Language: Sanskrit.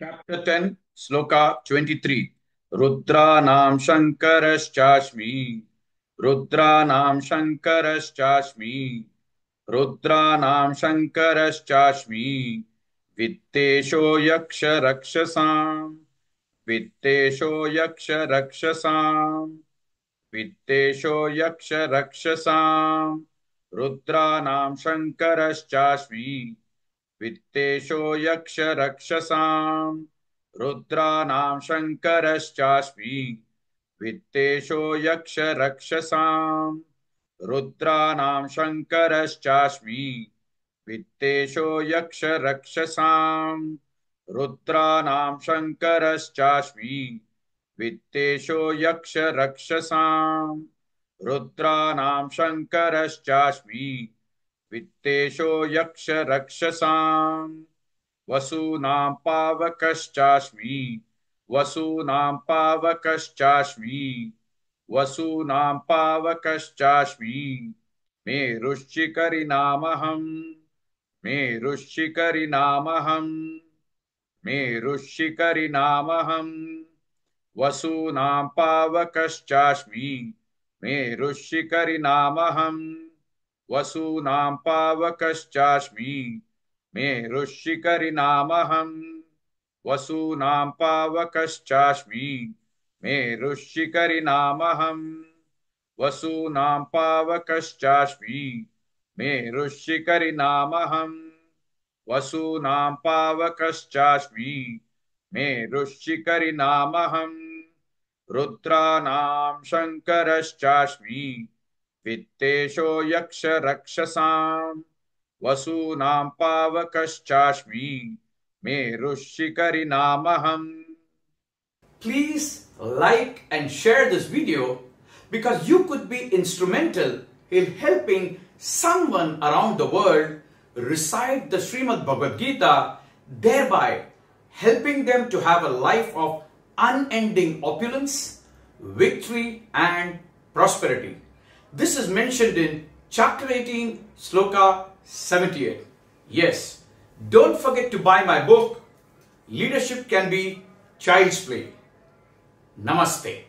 Chapter 10, Sloka 23. Rudranam Shankarashchashmi. Rudranam Shankarashchashmi. Rudranam Shankarashchashmi. Vittesho Yaksha Rakshasam. Vittesho Yaksha Rakshasam. Vittesho Yaksha Rakshasam. Rudranam Shankarashchashmi. वित्तेशो यक्ष रक्षसां रुद्राणां शङ्करश्चास्मि वित्तेशो यक्ष रक्षसां रुद्राणां शङ्करश्चास्मि वित्तेशो यक्ष रक्षसां रुद्राणां शङ्करश्चास्मि वित्तेशो यक्ष रक्षसां रुद्राणां शङ्करश्चास्मि वित्तेशो यक्ष रक्षसां वसूनां पावकश्चास्मि वसूनां पावकश्चास्मि वसूनां पावकश्चास्मि मेरुश्चिकरिणामहम् मेरुश्चिकरिणामहम् मेरुश्चिकरिणामहम् वसूनां पावकश्चास्मि मेरुश्चिकरिणामहम् वसूनां पावकश्चास्मि मेरुश्चिकरिणामहम् वसूनां पावकश्चास्मि मेरुश्चिकरिणामहम् वसूनां पावकश्चास्मि मेरुश्चिकरिणामहम् वसूनां पावकश्चास्मि मेरुश्चिकरिणामहम् रुद्राणां शङ्करश्चास्मि वित्तेशो यक्ष रक्षसां वसूनां पावकश्चास्मि मेरुश्चिकरिणामहम्. Please like and share this video because you could be instrumental in helping someone around the world recite the Srimad Bhagavad Gita, thereby helping them to have a life of unending opulence, victory and prosperity. This is mentioned in chapter 18, sloka 78. Yes, don't forget to buy my book, Leadership Can Be Child's Play. Namaste.